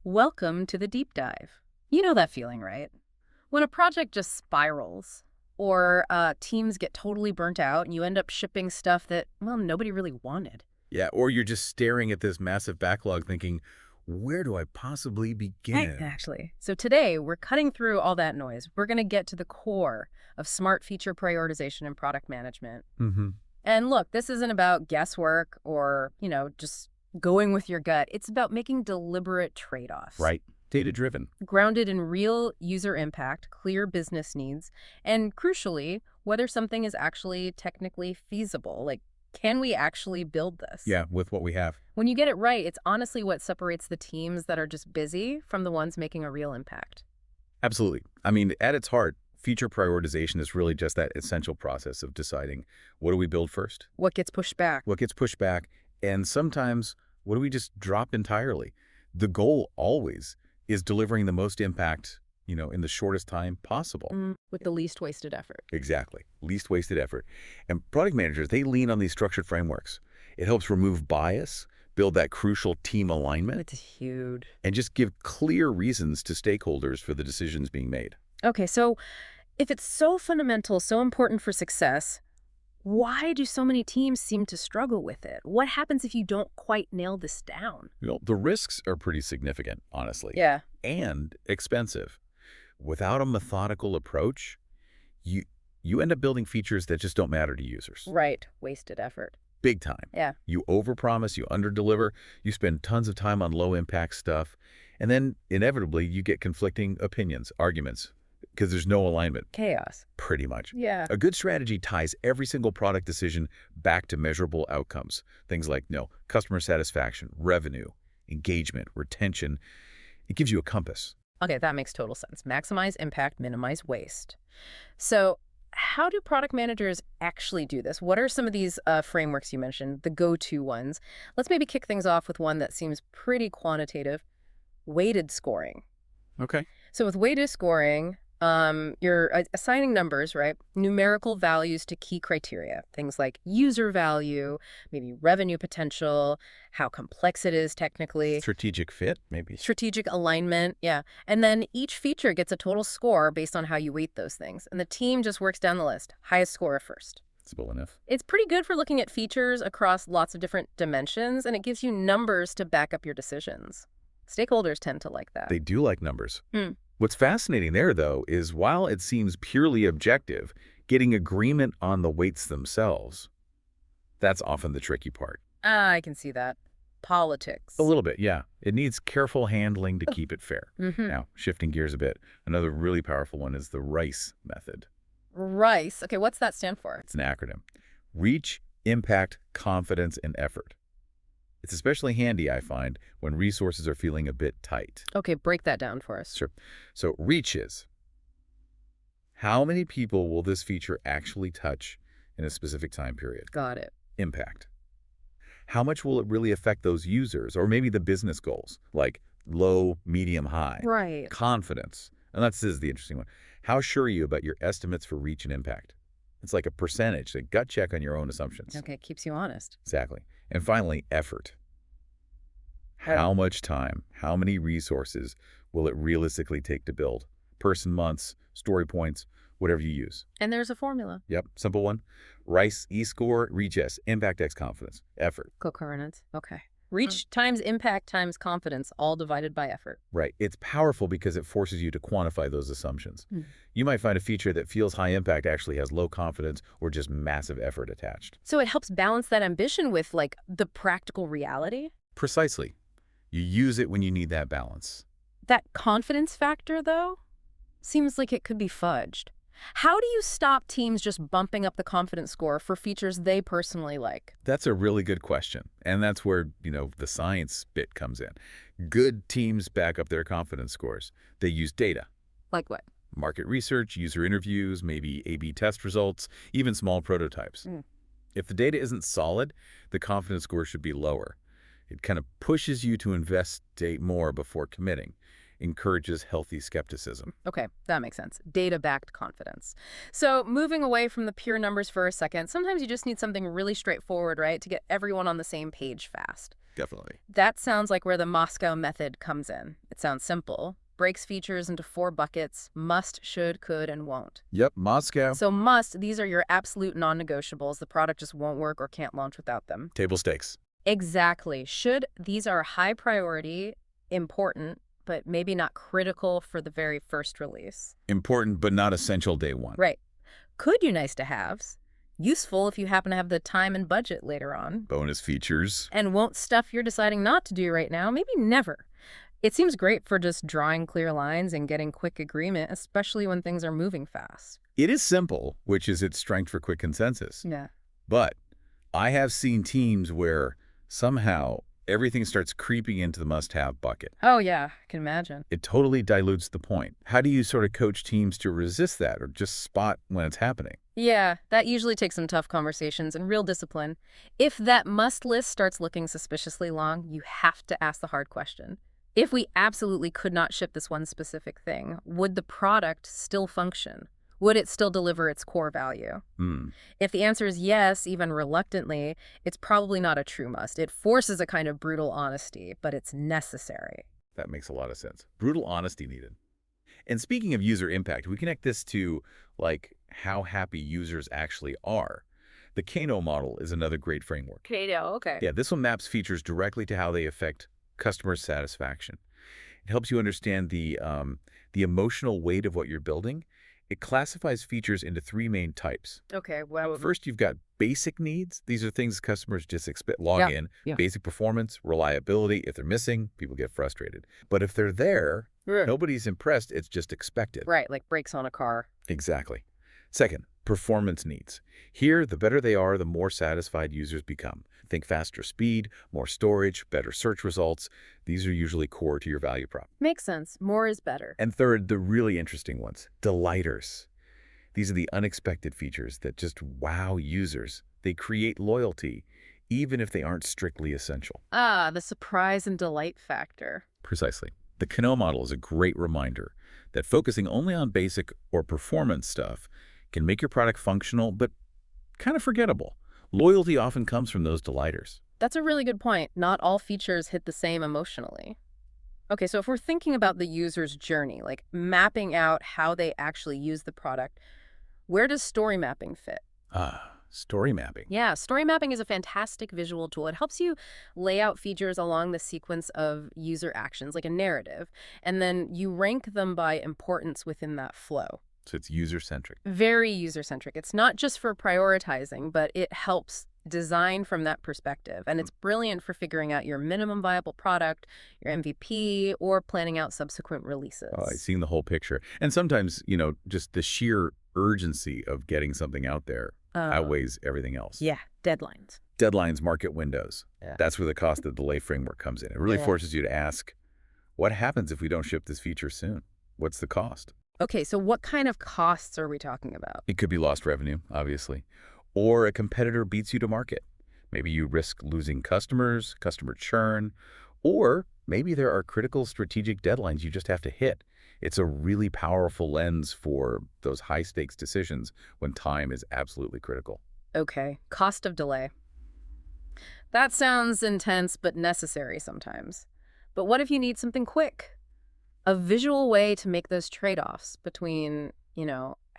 Welcome to the deep dive. You know that feeling, right? When a project just spirals, or teams get totally burnt out and you end up shipping stuff that, well, nobody really wanted. Yeah, or you're just staring at this massive backlog thinking, where do I possibly begin? Actually. So today, we're cutting through all that noise. We're going to get to the core of smart feature prioritization and product management. Mm-hmm. And look, this isn't about guesswork or, just going with your gut. It's about making deliberate trade-offs. Right. Data-driven. Grounded in real user impact, clear business needs, and crucially, whether something is actually technically feasible. Like, can we actually build this? Yeah, with what we have. When you get it right, it's honestly what separates the teams that are just busy from the ones making a real impact. Absolutely. I mean, at its heart, feature prioritization is really just that essential process of deciding what do we build first? What gets pushed back? What gets pushed back? And sometimes, what do we just drop entirely? The goal always is delivering the most impact, in the shortest time possible. With the least wasted effort. Exactly. Least wasted effort. And product managers, they lean on these structured frameworks. It helps remove bias, build that crucial team alignment, It's huge. and just give clear reasons to stakeholders for the decisions being made. Okay, so if it's so fundamental, so important for success, why do so many teams seem to struggle with it? What happens if you don't quite nail this down? The risks are pretty significant, honestly, Yeah. and expensive. Without a methodical approach, you end up building features that just don't matter to users. Right. Wasted effort. Big time. Yeah. You overpromise, you underdeliver, you spend tons of time on low-impact stuff, and then inevitably you get conflicting opinions, arguments, because there's no alignment, Chaos. pretty much. Yeah. A good strategy ties every single product decision back to measurable outcomes. Things like, customer satisfaction, revenue, engagement, retention. It gives you a compass. Okay, that makes total sense. Maximize impact, minimize waste. So how do product managers actually do this? What are some of these frameworks you mentioned, the go-to ones? Let's maybe kick things off with one that seems pretty quantitative, weighted scoring. Okay. So with weighted scoring, you're assigning numbers, right? Numerical values to key criteria, things like user value, maybe revenue potential, how complex it is technically, Strategic fit, maybe. strategic alignment, yeah. And then each feature gets a total score based on how you weight those things. And the team just works down the list, highest score first. Simple enough. It's pretty good for looking at features across lots of different dimensions, and it gives you numbers to back up your decisions. Stakeholders tend to like that. They do like numbers. Hmm. What's fascinating there, though, is while it seems purely objective, getting agreement on the weights themselves, that's often the tricky part. I can see that. Politics. A little bit, yeah. It needs careful handling to keep it fair. Mm-hmm. Now, shifting gears a bit, another really powerful one is the RICE method. RICE. Okay, what's that stand for? It's an acronym. Reach, Impact, Confidence, and Effort. It's especially handy, I find, when resources are feeling a bit tight. Okay, break that down for us. Sure. So reach is, how many people will this feature actually touch in a specific time period? Got it. Impact. How much will it really affect those users, or maybe the business goals, like low, medium, high? Right. Confidence. And this is the interesting one. How sure are you about your estimates for reach and impact? It's like a percentage, a gut check on your own assumptions. Okay, keeps you honest. Exactly. And finally, effort. How much time, how many resources will it realistically take to build? Person months, story points, whatever you use. And there's a formula. Yep, simple one. RICE, E-score, reach S, impact X, confidence, effort. Cocoordinates. Okay. Reach times impact times confidence, all divided by effort. Right. It's powerful because it forces you to quantify those assumptions. Hmm. You might find a feature that feels high impact actually has low confidence or just massive effort attached. So it helps balance that ambition with, like, the practical reality? Precisely. You use it when you need that balance. That confidence factor, though, seems like it could be fudged. How do you stop teams just bumping up the confidence score for features they personally like? That's a really good question. And that's where, the science bit comes in. Good teams back up their confidence scores. They use data. Like what? Market research, user interviews, maybe A/B test results, even small prototypes. If the data isn't solid, the confidence score should be lower. It kind of pushes you to investigate more before committing, encourages healthy skepticism. Okay, that makes sense. Data-backed confidence. So moving away from the pure numbers for a second, sometimes you just need something really straightforward, right, to get everyone on the same page fast. Definitely. That sounds like where the Moscow method comes in. It sounds simple. Breaks features into 4 buckets: must, should, could, and won't. Yep, Moscow. So must, these are your absolute non-negotiables. The product just won't work or can't launch without them. Table stakes. Exactly. Should, these are high priority, important, but maybe not critical for the very first release. Important, but not essential day one. Right. Could you nice to haves? Useful if you happen to have the time and budget later on. Bonus features. And won't stuff you're deciding not to do right now, maybe never. It seems great for just drawing clear lines and getting quick agreement, especially when things are moving fast. It is simple, which is its strength for quick consensus. Yeah. But I have seen teams where somehow everything starts creeping into the must-have bucket. Oh, yeah, I can imagine. It totally dilutes the point. How do you sort of coach teams to resist that or just spot when it's happening? Yeah, that usually takes some tough conversations and real discipline. If that must list starts looking suspiciously long, you have to ask the hard question. If we absolutely could not ship this one specific thing, would the product still function? Would it still deliver its core value? If the answer is yes, even reluctantly, it's probably not a true must. It forces a kind of brutal honesty, but it's necessary. That makes a lot of sense. Brutal honesty needed. And speaking of user impact, we connect this to, like, how happy users actually are. The Kano model is another great framework. Kano, okay. Yeah, this one maps features directly to how they affect customer satisfaction. It helps you understand the emotional weight of what you're building. It classifies features into 3 main types. Okay, well, First, you've got basic needs. These are things customers just expect. Log in, basic performance, reliability. If they're missing, people get frustrated. But if they're there, nobody's impressed. It's just expected. right, like brakes on a car. Exactly. Second, performance needs. Here, the better they are, the more satisfied users become. Think faster speed, more storage, better search results. These are usually core to your value prop. Makes sense. More is better. And third, the really interesting ones, delighters. These are the unexpected features that just wow users. They create loyalty, even if they aren't strictly essential. Ah, the surprise and delight factor. Precisely. The Kano model is a great reminder that focusing only on basic or performance stuff can make your product functional, but kind of forgettable. Loyalty often comes from those delighters. That's a really good point. Not all features hit the same emotionally. Okay, so if we're thinking about the user's journey, like mapping out how they actually use the product, where does story mapping fit? Story mapping. Yeah, story mapping is a fantastic visual tool. It helps you lay out features along the sequence of user actions, like a narrative, and then you rank them by importance within that flow. So it's user-centric. Very user-centric. It's not just for prioritizing, but it helps design from that perspective. And it's brilliant for figuring out your minimum viable product, your MVP, or planning out subsequent releases. Oh, I've seen the whole picture. And sometimes, just the sheer urgency of getting something out there outweighs everything else. Yeah, deadlines. Deadlines, market windows. Yeah. That's where the cost of delay framework comes in. It really forces you to ask, what happens if we don't ship this feature soon? What's the cost? Okay, so what kind of costs are we talking about? It could be lost revenue, obviously, or a competitor beats you to market. Maybe you risk losing customers, customer churn, or maybe there are critical strategic deadlines you just have to hit. It's a really powerful lens for those high-stakes decisions when time is absolutely critical. Okay, cost of delay. That sounds intense but necessary sometimes. But what if you need something quick? A visual way to make those trade-offs between,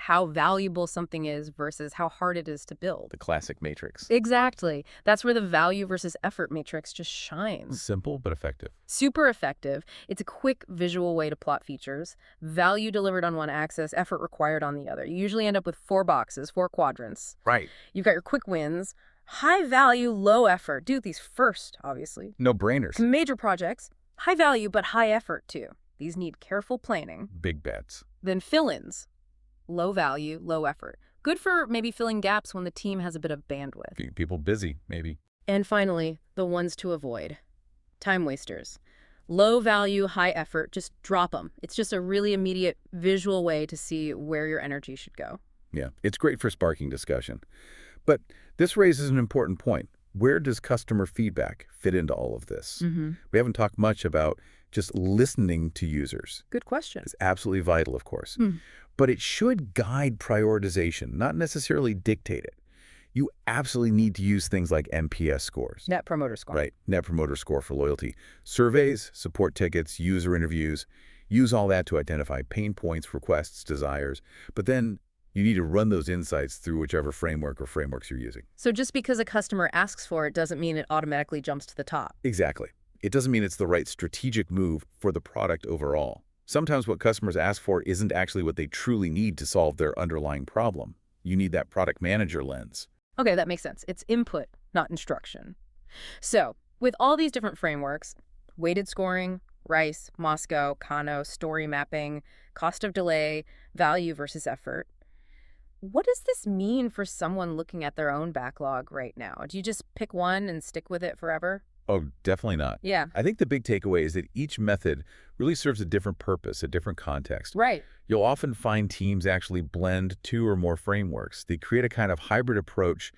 how valuable something is versus how hard it is to build. The classic matrix. Exactly. That's where the value versus effort matrix just shines. Simple but effective. Super effective. It's a quick visual way to plot features. Value delivered on one axis, effort required on the other. You usually end up with 4 boxes, 4 quadrants. Right. You've got your quick wins, high value, low effort. Do these first, obviously. No brainers. Major projects, high value but high effort too. These need careful planning. Big bets. Then fill-ins. Low value, low effort. Good for maybe filling gaps when the team has a bit of bandwidth. People busy, maybe. And finally, the ones to avoid. Time wasters. Low value, high effort, just drop them. It's just a really immediate visual way to see where your energy should go. Yeah, it's great for sparking discussion. But this raises an important point. Where does customer feedback fit into all of this? We haven't talked much about just listening to users. Good question. It's absolutely vital, of course. But it should guide prioritization, not necessarily dictate it. You absolutely need to use things like NPS scores. Net Promoter Score. Right, Net Promoter Score for loyalty. Surveys, support tickets, user interviews. Use all that to identify pain points, requests, desires. But then you need to run those insights through whichever framework or frameworks you're using. So just because a customer asks for it doesn't mean it automatically jumps to the top. Exactly. It doesn't mean it's the right strategic move for the product overall. Sometimes what customers ask for isn't actually what they truly need to solve their underlying problem. You need that product manager lens. Okay, that makes sense. It's input, not instruction. So with all these different frameworks, weighted scoring, Rice, Moscow, Kano, story mapping, cost of delay, value versus effort, what does this mean for someone looking at their own backlog right now? Do you just pick one and stick with it forever? Oh, definitely not. Yeah. I think the big takeaway is that each method really serves a different purpose, a different context. Right. You'll often find teams actually blend two or more frameworks. They create a kind of hybrid approach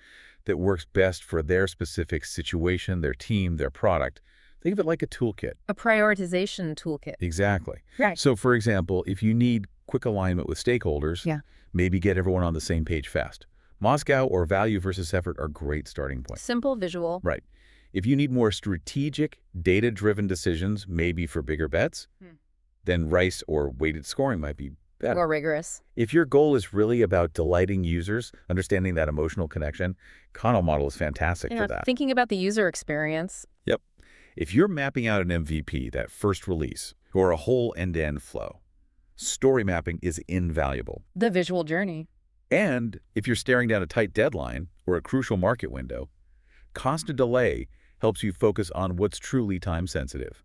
that works best for their specific situation, their team, their product. Think of it like a toolkit. A prioritization toolkit. Exactly. Right. So, for example, if you need quick alignment with stakeholders, maybe get everyone on the same page fast. Moscow or value versus effort are great starting points. Simple, visual. Right. If you need more strategic, data-driven decisions, maybe for bigger bets, then Rice or weighted scoring might be better. More rigorous. If your goal is really about delighting users, understanding that emotional connection, Kano Model is fantastic for that. Thinking about the user experience. Yep. If you're mapping out an MVP, that first release, or a whole end-to-end flow, story mapping is invaluable. The visual journey. And if you're staring down a tight deadline or a crucial market window, cost of delay helps you focus on what's truly time-sensitive.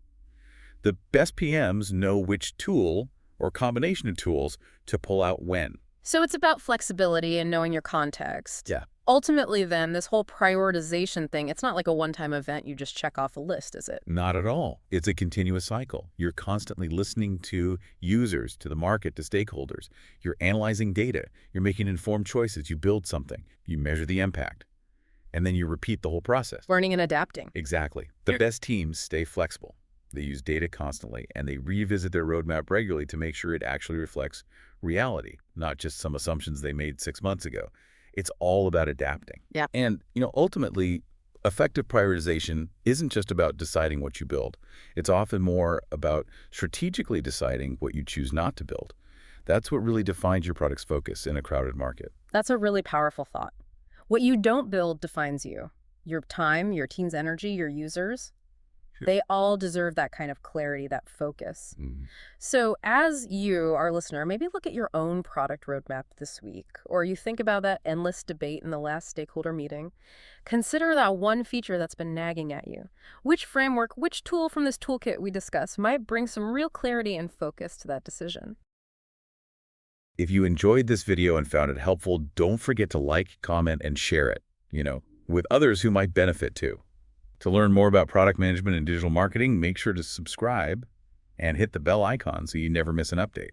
The best PMs know which tool or combination of tools to pull out when. So it's about flexibility and knowing your context. Yeah. Ultimately, then, this whole prioritization thing, it's not like a one-time event you just check off a list, is it? Not at all. It's a continuous cycle. You're constantly listening to users, to the market, to stakeholders. You're analyzing data. You're making informed choices. You build something. You measure the impact. And then you repeat the whole process. Learning and adapting. Exactly. The best teams stay flexible. They use data constantly, and they revisit their roadmap regularly to make sure it actually reflects reality, not just some assumptions they made 6 months ago. It's all about adapting. Yeah. And, ultimately, effective prioritization isn't just about deciding what you build. It's often more about strategically deciding what you choose not to build. That's what really defines your product's focus in a crowded market. That's a really powerful thought. What you don't build defines you. Your time, your team's energy, your users, they all deserve that kind of clarity, that focus. So as you, our listener, maybe look at your own product roadmap this week, or you think about that endless debate in the last stakeholder meeting. Consider that one feature that's been nagging at you. Which framework, which tool from this toolkit we discussed might bring some real clarity and focus to that decision. If you enjoyed this video and found it helpful, don't forget to like, comment, and share it, with others who might benefit too. To learn more about product management and digital marketing, make sure to subscribe and hit the bell icon so you never miss an update.